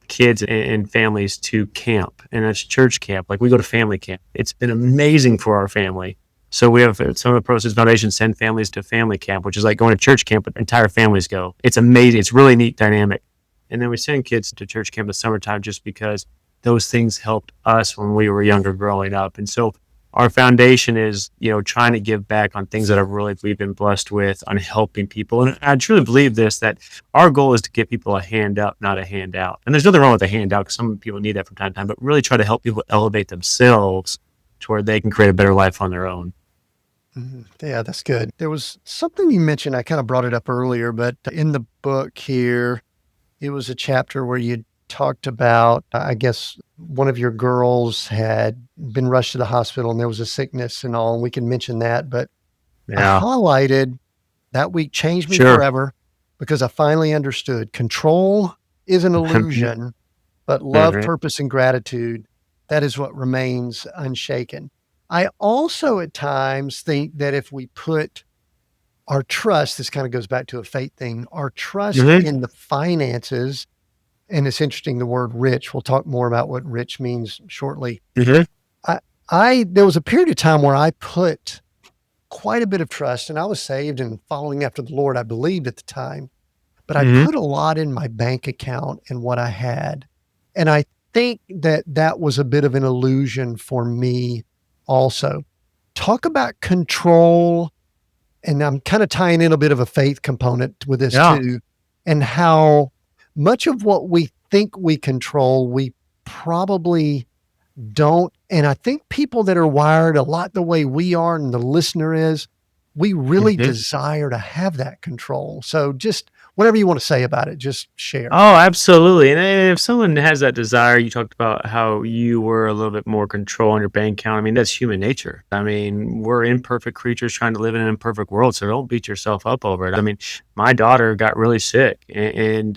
kids and families to camp, and it's church camp. Like we go to family camp. It's been amazing for our family. So we have some of the Proceeds Foundation send families to family camp, which is like going to church camp, but entire families go. It's amazing. It's really neat dynamic. And then we send kids to church camp in the summertime just because those things helped us when we were younger growing up. And so our foundation is, trying to give back on things that we've been blessed with, on helping people. And I truly believe this, that our goal is to give people a hand up, not a handout. And there's nothing wrong with a handout because some people need that from time to time, but really try to help people elevate themselves to where they can create a better life on their own. Mhm. Yeah, that's good. There was something you mentioned, I kind of brought it up earlier, but in the book here, it was a chapter where you talked about, I guess, one of your girls had been rushed to the hospital and there was a sickness and all, and we can mention that. But I Yeah, highlighted that week changed me sure. forever because I finally understood control is an Mhm, illusion, but love, mhm, purpose, and gratitude, that is what remains unshaken. I also at times think that if we put our trust, this kind of goes back to a faith thing, our trust mhm, in the finances, and it's interesting, the word rich, we'll talk more about what rich means shortly. mhm, I, there was a period of time where I put quite a bit of trust, and I was saved and following after the Lord, I believed at the time, but I mhm, put a lot in my bank account and what I had. And I think that that was a bit of an illusion for me also. Talk about control, and I'm kind of tying in a bit of a faith component with this yeah, too, and how much of what we think we control, we probably don't. And I think people that are wired a lot the way we are and the listener is, we really mhm. desire to have that control. So just whatever you want to say about it, just share. Oh, absolutely. And if someone has that desire, you talked about how you were a little bit more control on your bank account. I mean, that's human nature. I mean, we're imperfect creatures trying to live in an imperfect world. So don't beat yourself up over it. I mean, my daughter got really sick and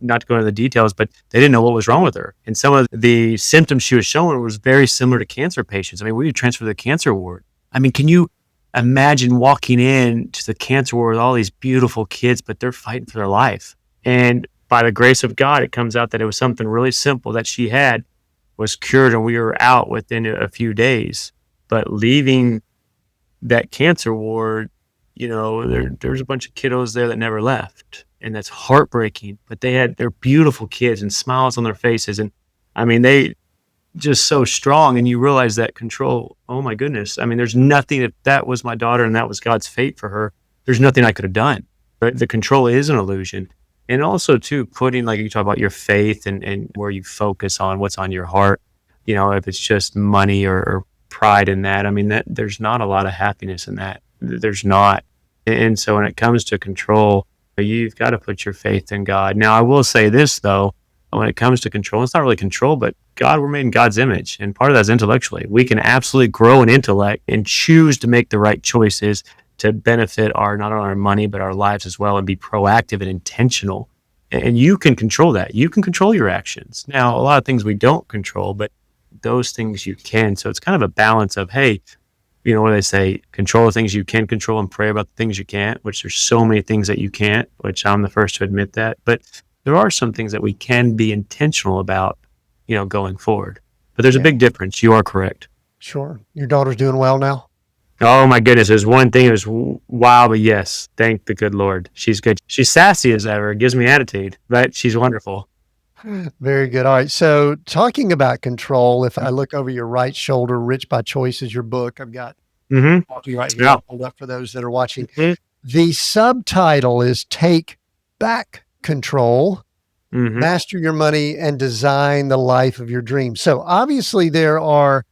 not to go into the details, but they didn't know what was wrong with her. And some of the symptoms she was showing was very similar to cancer patients. I mean, we would transfer to the cancer ward. I mean, can you imagine walking in to the cancer ward with all these beautiful kids, but they're fighting for their life? And by the grace of God, it comes out that it was something really simple that she had was cured, and we were out within a few days. But leaving that cancer ward, there's a bunch of kiddos there that never left. And that's heartbreaking. But they're beautiful kids and smiles on their faces. And I mean, they just so strong. And you realize that control, oh my goodness. I mean, there's nothing, if that was my daughter and that was God's fate for her, there's nothing I could have done. But the control is an illusion. And also too, putting, like you talk about your faith and where you focus on what's on your heart, if it's just money or pride in that, I mean, that there's not a lot of happiness in that. There's not. And so when it comes to control, you've got to put your faith in God. Now, I will say this though, when it comes to control, it's not really control, but God, we're made in God's image. And part of that is intellectually. We can absolutely grow in intellect and choose to make the right choices to benefit not only our money, but our lives as well, and be proactive and intentional. And you can control that. You can control your actions. Now, a lot of things we don't control, but those things you can. So it's kind of a balance of, hey, what do they say? Control the things you can control and pray about the things you can't, which there's so many things that you can't, which I'm the first to admit that. But there are some things that we can be intentional about, going forward. But there's a big difference. You are correct. Sure. Your daughter's doing well now? Oh my goodness. There's one thing. It was wow, but yes, thank the good Lord. She's good. She's sassy as ever. Gives me attitude, but she's wonderful. Very good. All right. So talking about control, if I look over your right shoulder, Rich by Choice is your book. I've got copy right here. Yeah. Hold up for those that are watching. Mhm. The subtitle is Take Back Control, Mhm. Master Your Money, and Design the Life of Your Dreams. So obviously there are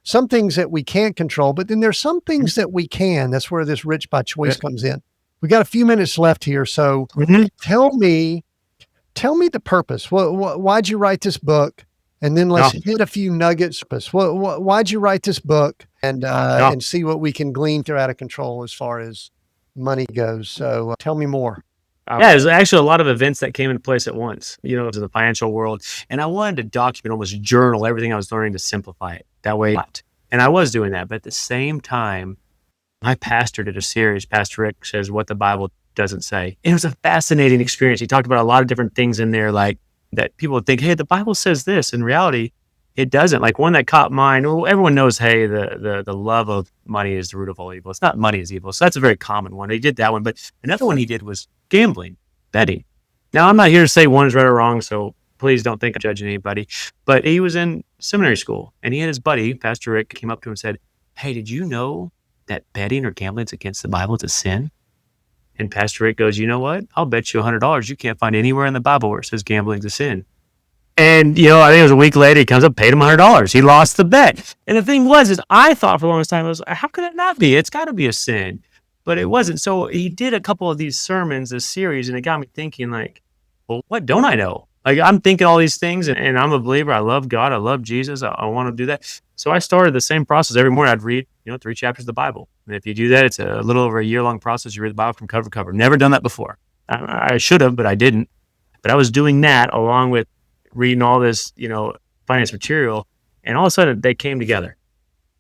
some things that we can't control, but then there's some things that we can. That's where this Rich by Choice comes in. We got a few minutes left here. So tell me the purpose. Why'd you write this book? And then let's hit a few nuggets. Why'd you write this book? And see what we can glean through Out of Control as far as money goes. So tell me more. Yeah, there's actually a lot of events that came into place at once, to the financial world. And I wanted to document, almost journal everything I was learning to simplify it that way. And I was doing that. But at the same time, my pastor did a series. Pastor Rick says what the Bible doesn't say. It was a fascinating experience. He talked about a lot of different things in there, like that people would think, hey, the Bible says this. In reality, it doesn't. Like one that caught mine. Well, everyone knows, hey, the love of money is the root of all evil. It's not money is evil. So that's a very common one. He did that one. But another one he did was gambling, betting. Now, I'm not here to say one is right or wrong, so please don't think I'm judging anybody. But he was in seminary school, and he had his buddy, Pastor Rick, came up to him and said, hey, did you know that betting or gambling is against the Bible? It's a sin. And Pastor Rick goes, you know what? I'll bet you $100 you can't find anywhere in the Bible where it says gambling's a sin. And, I think it was a week later, he comes up, paid him $100. He lost the bet. And the thing is I thought for the longest time, how could it not be? It's got to be a sin. But it wasn't. So he did a couple of these sermons, this series, and it got me thinking like, well, what don't I know? Like I'm thinking all these things and I'm a believer. I love God. I love Jesus. I want to do that. So I started the same process every morning. I'd read, 3 chapters of the Bible. And if you do that, it's a little over a year-long process. You read the Bible from cover to cover. Never done that before. I should have, but I didn't. But I was doing that along with reading all this, finance material. And all of a sudden they came together.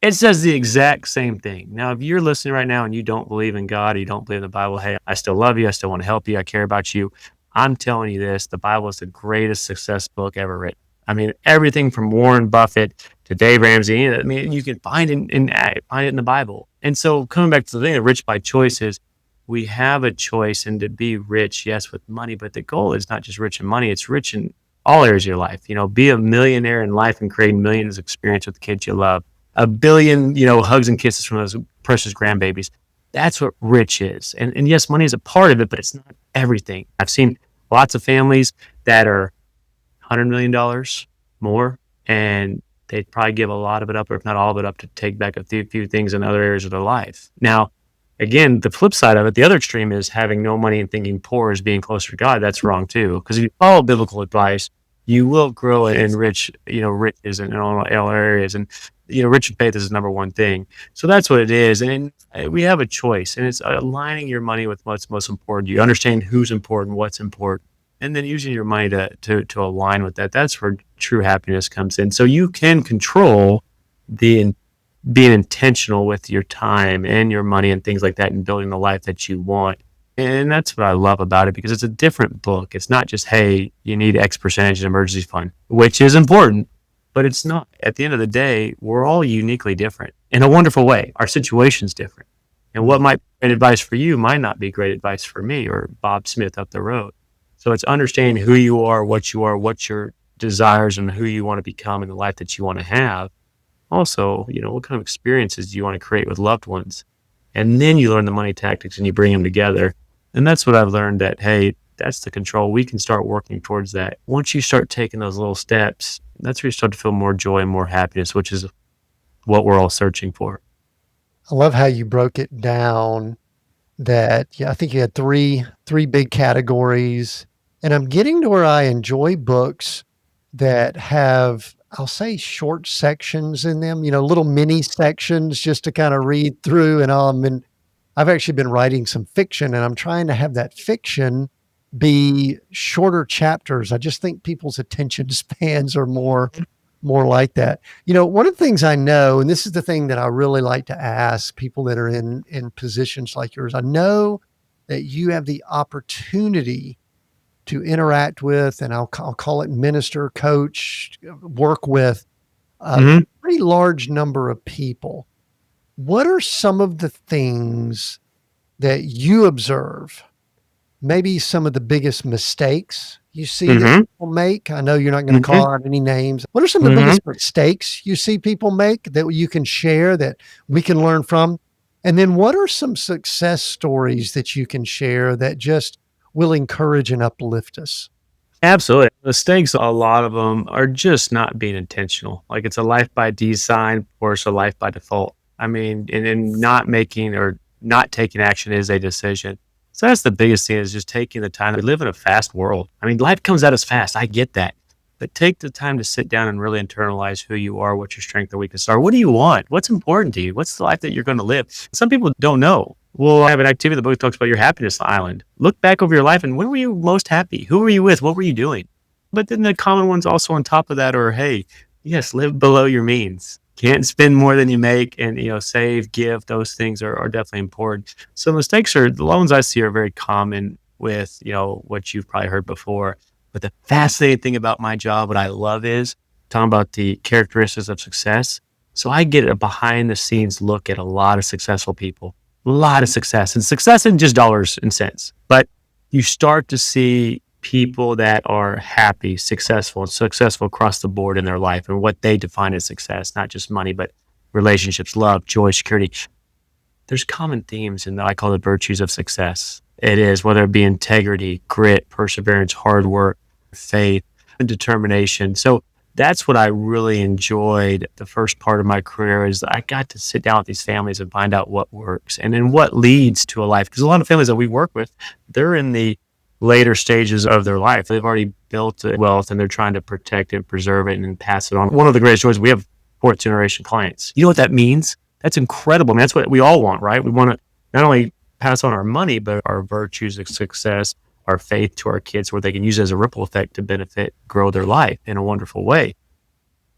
It says the exact same thing. Now, if you're listening right now and you don't believe in God, or you don't believe in the Bible, hey, I still love you. I still want to help you. I care about you. I'm telling you this, the Bible is the greatest success book ever written. I mean, everything from Warren Buffett to Dave Ramsey, I mean, you can find it in the Bible. And so coming back to the thing that rich by choice is, we have a choice and to be rich, yes, with money, but the goal is not just rich in money, it's rich in all areas of your life. Be a millionaire in life and create millions of experience with the kids you love. 1 billion, hugs and kisses from those precious grandbabies. That's what rich is. And yes, money is a part of it, but it's not everything. I've seen lots of families that are $100 million more, and they probably give a lot of it up, or if not all of it up, to take back a few things in other areas of their life. Now, again, the flip side of it, the other extreme is having no money and thinking poor is being closer to God. That's wrong too. Because if you follow biblical advice, you will grow in riches in all areas. And, rich in faith is the number one thing. So that's what it is. And we have a choice, and it's aligning your money with what's most important. You understand who's important, what's important, and then using your money to align with that. That's where true happiness comes in. So you can control being intentional with your time and your money and things like that, and building the life that you want. And that's what I love about it, because it's a different book. It's not just, hey, you need X percentage in emergency fund, which is important, but it's not. At the end of the day, we're all uniquely different in a wonderful way. Our situation's different. And what Mm. might be great advice for you might not be great advice for me or Bob Smith up the road. So it's understanding who you are, what your desires and who you want to become in the life that you want to have. Also, what kind of experiences do you want to create with loved ones? And then you learn the money tactics and you bring them together. And that's what I've learned that, hey, that's the control. We can start working towards that. Once you start taking those little steps, that's where you start to feel more joy and more happiness, which is what we're all searching for. I love how you broke it down that yeah, I think you had three big categories. And I'm getting to where I enjoy books that have, I'll say, short sections in them, little mini sections just to kind of read through. And I've actually been writing some fiction and I'm trying to have that fiction be shorter chapters. I just think people's attention spans are more like that. One of the things I know, and this is the thing that I really like to ask people that are in positions like yours, I know that you have the opportunity to interact with, and I'll call it minister, coach, work with a Hmm. pretty large number of people. What are some of the things that you observe, maybe some of the biggest mistakes you see that Hmm. people make? I know you're not going to Hmm. call out any names. What are some of the Hmm. biggest mistakes you see people make that you can share that we can learn from? And then what are some success stories that you can share that just will encourage and uplift us? Absolutely. Mistakes, a lot of them are just not being intentional. Like it's a life by design or it's a life by default. I mean, and not making or not taking action is a decision. So that's the biggest thing is just taking the time. We live in a fast world. I mean, life comes at us fast. I get that. But take the time to sit down and really internalize who you are, what your strength and weaknesses are. What do you want? What's important to you? What's the life that you're going to live? Some people don't know. Well, I have an activity. The book talks about your happiness island. Look back over your life and when were you most happy? Who were you with? What were you doing? But then the common ones also on top of that are, hey, yes, live below your means. Can't spend more than you make and, save, give. Those things are definitely important. So mistakes are the ones I see are very common with, what you've probably heard before. But the fascinating thing about my job, what I love is talking about the characteristics of success. So I get a behind the scenes look at a lot of successful people, a lot of success and success in just dollars and cents. But you start to see people that are happy, successful, and successful across the board in their life and what they define as success, not just money, but relationships, love, joy, security. There's common themes and I call it virtues of success. It is whether it be integrity, grit, perseverance, hard work, faith, and determination. So that's what I really enjoyed the first part of my career is I got to sit down with these families and find out what works and then what leads to a life. Because a lot of families that we work with, they're in the later stages of their life. They've already built wealth and they're trying to protect it, preserve it, and pass it on. One of the greatest joys we have fourth generation clients. You know what that means? That's incredible. I mean, that's what we all want, right? We want to not only pass on our money, but our virtues of success, our faith to our kids where they can use it as a ripple effect to benefit, grow their life in a wonderful way.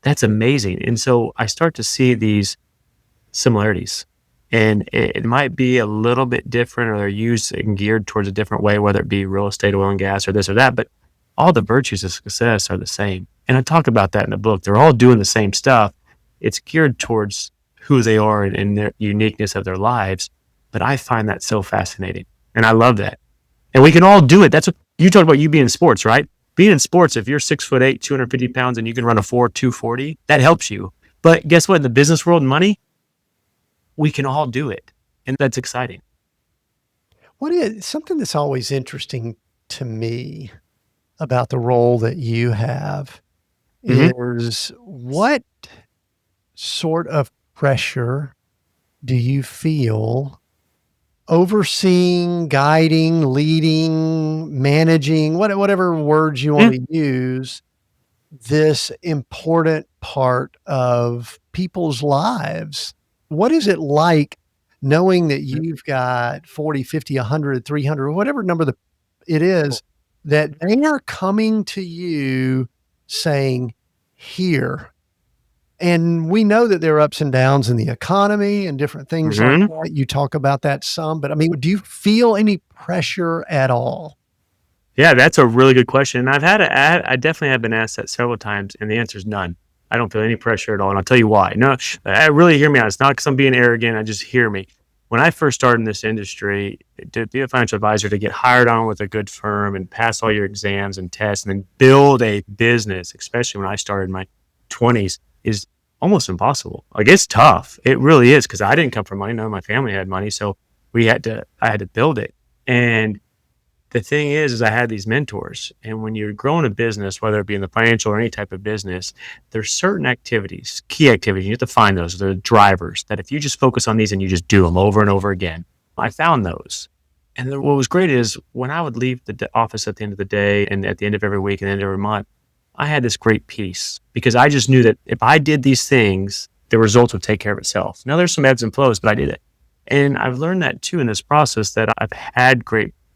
That's amazing. And so I start to see these similarities. And it might be a little bit different or they're used and geared towards a different way, whether it be real estate, oil and gas, or this or that. But all the virtues of success are the same. And I talk about that in the book. They're all doing the same stuff. It's geared towards who they are and their uniqueness of their lives. But I find that so fascinating. And I love that. And we can all do it. That's what you talked about you being in sports, right? Being in sports, if you're 6'8", 250 pounds, and you can run a 4.240, that helps you. But guess what? In the business world, money, we can all do it. And that's exciting. What is something that's always interesting to me about the role that you have Hmm. is what sort of pressure do you feel overseeing, guiding, leading, managing, whatever words you want Yeah. to use, this important part of people's lives? What is it like knowing that you've got 40, 50, 100, 300, whatever number it is, that they are coming to you saying, here, and we know that there are ups and downs in the economy and different things like Hmm. that. You talk about that some, but I mean, do you feel any pressure at all? Yeah, that's a really good question. And I definitely have been asked that several times, and the answer is none. I don't feel any pressure at all. And I'll tell you why. No, I really hear me out. It's not because I'm being arrogant. I just hear me. when I first started in this industry, to be a financial advisor, to get hired on with a good firm and pass all your exams and tests and then build a business, especially when I started in my 20s, is almost impossible. Like, it's tough. It really is, because I didn't come from money. None of my family had money. So I had to build it. And the thing is I had these mentors. And when you're growing a business, whether it be in the financial or any type of business, there's certain activities, key activities. You have to find those. They're drivers that if you just focus on these and you just do them over and over again, I found those. And then what was great is when I would leave the office at the end of the day and at the end of every week and the end of every month, I had this great peace because I just knew that if I did these things, the results would take care of itself. Now there's some ebbs and flows, but I did it. And I've learned that too in this process, that I've had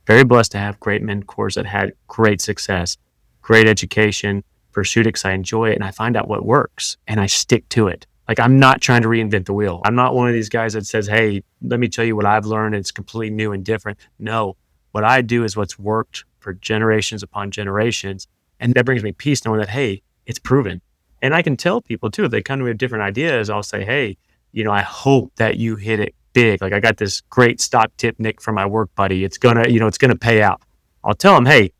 very blessed to have great mentors that had great success, great education, pursued it because I enjoy it, and I find out what works and I stick to it. Like, I'm not trying to reinvent the wheel. I'm not one of these guys that says, hey, let me tell you what I've learned. It's completely new and different. No, what I do is what's worked for generations upon generations. And that brings me peace knowing that, hey, it's proven. And I can tell people too, if they come to me with different ideas, I'll say, hey, I hope that you hit it big. Like, I got this great stock tip, Nick, from my work buddy. It's gonna pay out. I'll tell them, hey,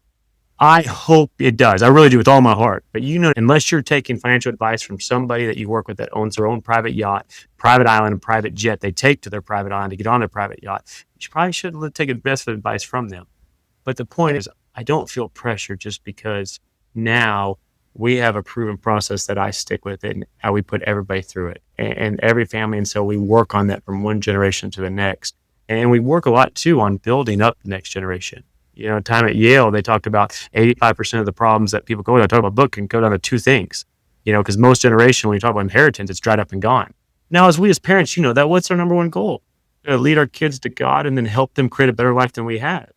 I hope it does. I really do, with all my heart. But unless you're taking financial advice from somebody that you work with that owns their own private yacht, private island, and private jet they take to their private island to get on their private yacht, you probably shouldn't take the best advice from them. But the point is, I don't feel pressure just because now we have a proven process that I stick with and how we put everybody through it and every family. And so we work on that from one generation to the next. And we work a lot too on building up the next generation. Time at Yale, they talked about 85% of the problems that people go, I talk about book, can go down to two things, because most generation, when you talk about inheritance, it's dried up and gone. Now, as parents, that what's our number one goal? Lead our kids to God and then help them create a better life than we had.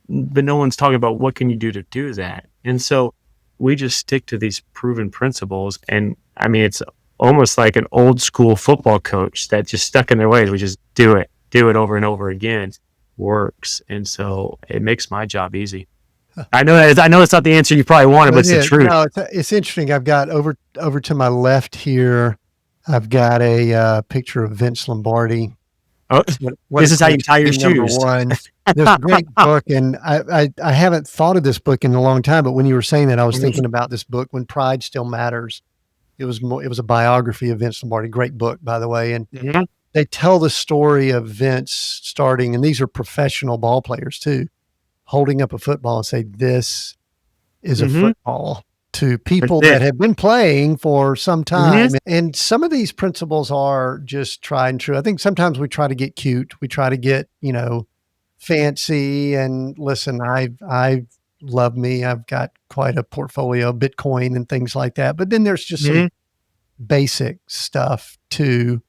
But no one's talking about what can you do to do that. And so we just stick to these proven principles. And I mean, it's almost like an old school football coach that just stuck in their ways. We just do it over and over again. Works. And so it makes my job easy. I know it's not the answer you probably wanted, but it's the truth. No, it's interesting. I've got over to my left here, I've got a picture of Vince Lombardi. Oh, this is how you tie your shoes. One. There's a great book, and I haven't thought of this book in a long time, but when you were saying that, I was thinking about this book, When Pride Still Matters. It was a biography of Vince Lombardi. Great book, by the way. And they tell the story of Vince starting, and these are professional ball players too, holding up a football and say, this is a football, to people that have been playing for some time. And some of these principles are just tried and true. I think sometimes we try to get cute. We try to get, fancy, and listen, I love me. I've got quite a portfolio of Bitcoin and things like that. But then there's just some basic stuff too.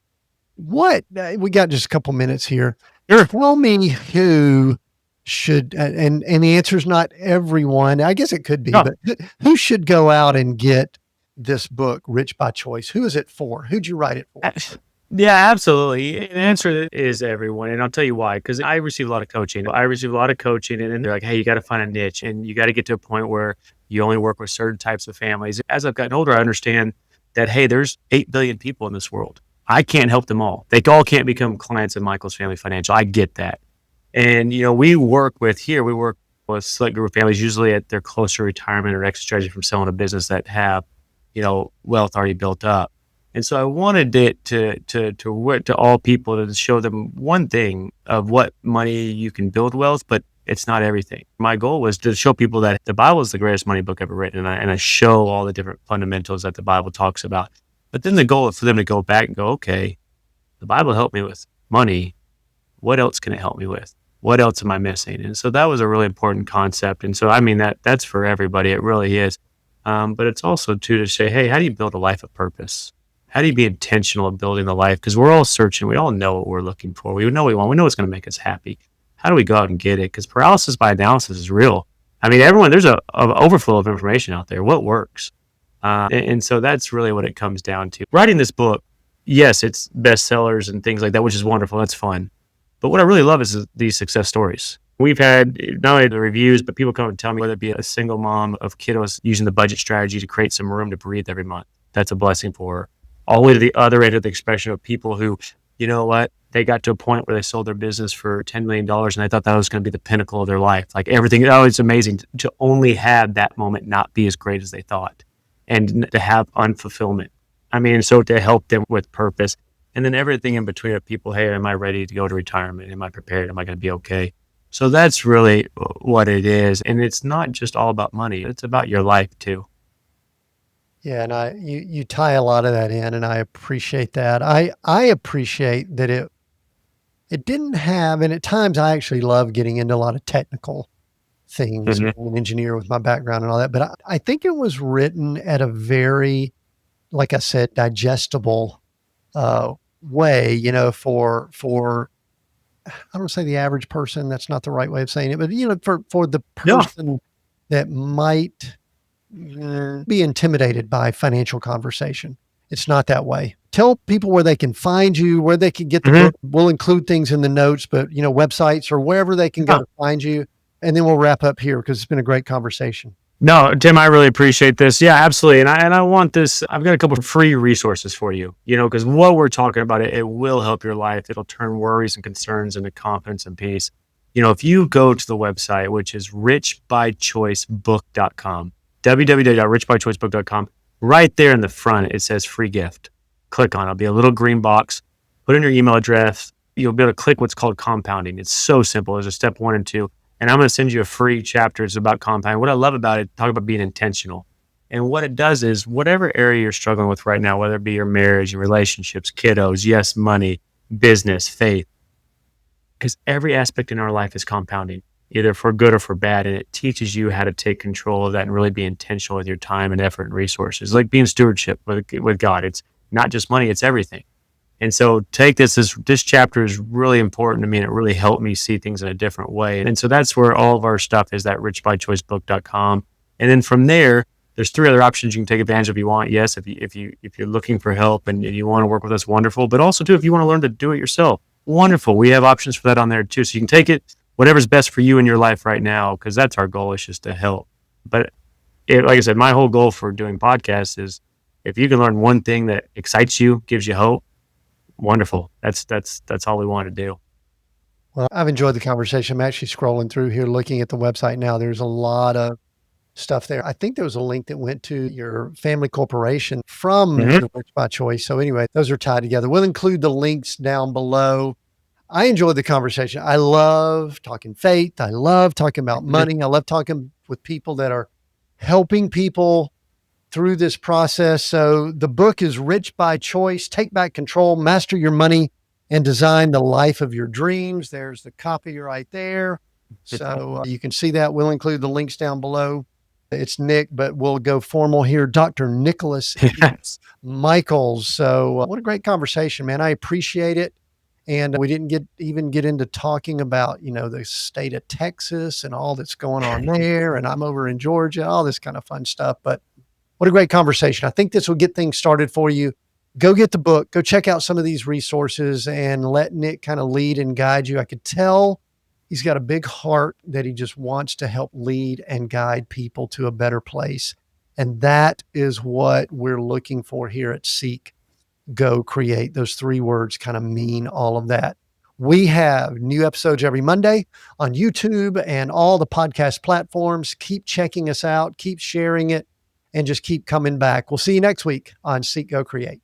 We got just a couple minutes here. Sure. Tell me who should, and the answer is not everyone. I guess it could be, but who should go out and get this book, Rich by Choice? Who is it for? Who'd you write it for? Yeah, absolutely. The answer is everyone. And I'll tell you why, because I receive a lot of coaching. And they're like, hey, you got to find a niche and you got to get to a point where you only work with certain types of families. As I've gotten older, I understand that, hey, there's 8 billion people in this world. I can't help them all. They all can't become clients of Michael's Family Financial. I get that. And, we work with a select group of families, usually at their closer retirement or exit strategy from selling a business that have, wealth already built up. And so I wanted it to all people, to show them one thing of what money you can build wealth, but it's not everything. My goal was to show people that the Bible is the greatest money book ever written. And I show all the different fundamentals that the Bible talks about. But then the goal is for them to go back and go, okay, the Bible helped me with money. What else can it help me with? What else am I missing? And so that was a really important concept. And so, I mean, that's for everybody. It really is. But it's also too to say, hey, how do you build a life of purpose? How do you be intentional in building the life? Because we're all searching. We all know what we're looking for. We know what we want. We know what's going to make us happy. How do we go out and get it? Because paralysis by analysis is real. I mean, there's a overflow of information out there. What works? And so that's really what it comes down to. Writing this book, yes, it's bestsellers and things like that, which is wonderful. That's fun. But what I really love is these success stories. We've had not only the reviews, but people come and tell me, whether it be a single mom of kiddos using the budget strategy to create some room to breathe every month. That's a blessing for her. All the way to the other end of the spectrum of people who, you know what? They got to a point where they sold their business for $10 million, and I thought that was going to be the pinnacle of their life. Like everything, oh, it's amazing to only have that moment not be as great as they thought, and to have unfulfillment. I mean, so to help them with purpose, and then everything in between of people. Hey, am I ready to go to retirement? Am I prepared? Am I going to be okay? So that's really what it is, and it's not just all about money. It's about your life too. Yeah, and you tie a lot of that in, and I appreciate that. I appreciate that it didn't have, and at times I actually love getting into a lot of technical things, Hmm. being an engineer with my background and all that. But I think it was written at a very, like I said, digestible uh, way, for I don't want to say the average person. That's not the right way of saying it, but for the Yeah. person that might be intimidated by financial conversation. It's not that way. Tell people where they can find you, where they can get the Hmm. book. We'll include things in the notes, but websites or wherever they can go Yeah. to find you. And then we'll wrap up here because it's been a great conversation. No, Tim, I really appreciate this. Yeah, absolutely. And I want this. I've got a couple of free resources for you, because what we're talking about, it will help your life. It'll turn worries and concerns into confidence and peace. If you go to the website, which is richbychoicebook.com, www.richbychoicebook.com, right there in the front, it says free gift. Click on it. It'll be a little green box. Put in your email address. You'll be able to click what's called compounding. It's so simple. There's a step 1 and 2, and I'm going to send you a free chapter. It's about compounding. What I love about it, talk about being intentional. And what it does is whatever area you're struggling with right now, whether it be your marriage, your relationships, kiddos, yes, money, business, faith, because every aspect in our life is compounding, either for good or for bad. And it teaches you how to take control of that and really be intentional with your time and effort and resources, like being stewardship with God. It's not just money, it's everything. And so take this chapter is really important to me, and it really helped me see things in a different way. And so that's where all of our stuff is, that richbychoicebook.com. And then from there, there's 3 other options you can take advantage of if you want. Yes, if you're looking for help and you want to work with us, wonderful. But also too, if you want to learn to do it yourself, wonderful. We have options for that on there too. So you can take it whatever's best for you in your life right now, because that's our goal, is just to help. But like I said, my whole goal for doing podcasts is if you can learn one thing that excites you, gives you hope, wonderful. That's all we want to do. Well, I've enjoyed the conversation. I'm actually scrolling through here, looking at the website now. There's a lot of stuff there. I think there was a link that went to your family corporation from Hmm. the Rich by Choice. So anyway, those are tied together. We'll include the links down below. I enjoyed the conversation. I love talking faith. I love talking about money. I love talking with people that are helping people through this process. So the book is Rich by Choice. Take back control, master your money, and design the life of your dreams. There's the copy right there. So you can see that. We'll include the links down below. It's Nick, but we'll go formal here. Dr. Nicholas Yes. Michels. So what a great conversation, man. I appreciate it. And we didn't even get into talking about, the state of Texas and all that's going on there. And I'm over in Georgia, all this kind of fun stuff. But what a great conversation. I think this will get things started for you. Go get the book, go check out some of these resources, and let Nick kind of lead and guide you. I could tell he's got a big heart that he just wants to help lead and guide people to a better place. And that is what we're looking for here at Seek, Go, Create. Those 3 words kind of mean all of that. We have new episodes every Monday on YouTube and all the podcast platforms. Keep checking us out, keep sharing it, and just keep coming back. We'll see you next week on Seek, Go, Create.